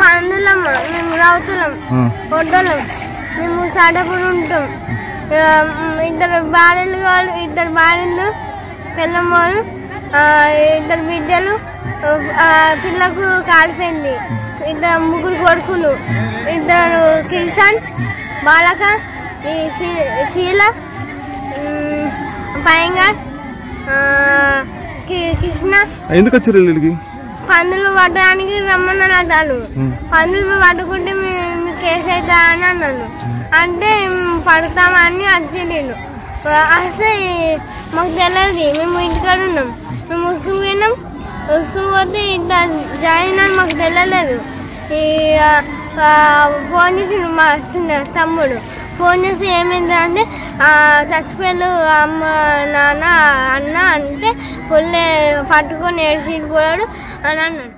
పందులమ్మ మేము రౌతులం పొడ్డలం మేము సాడప్పుడు ఉంటాం. ఇద్దరు భార్యలు పిల్లమ్మలు 2 బిడ్డలు పిల్లకు కాలిపోయింది. 3 కొడుకులు 2 కిషన్ బాలక శీల పయంగర్ కృష్ణ. ఎందుకు వచ్చారు వీళ్ళకి? పందులు పట్టడానికి రమ్మన్నారు. పందులు పట్టుకుంటే మీకు కేసు అవుతా అని అన్నాను. అంటే పడతామని వచ్చిండు. అసలు మాకు తెలియదు. మేము ఇంటికాడ ఉన్నాం. మేము స్కూల్ పోయినాం. స్కూల్ పోతే ఇట్లా జాయిన్ అని మాకు తెలియలేదు. ఫోన్ చేసిండు మా తమ్ముడు. ఫోన్ చేసి ఏమైంది అంటే చచ్చిపోయారు అమ్మ నాన్న అన్న అంటే పుల్లే పట్టుకొని ఏడ్చిపోయాడు అని అన్నాడు.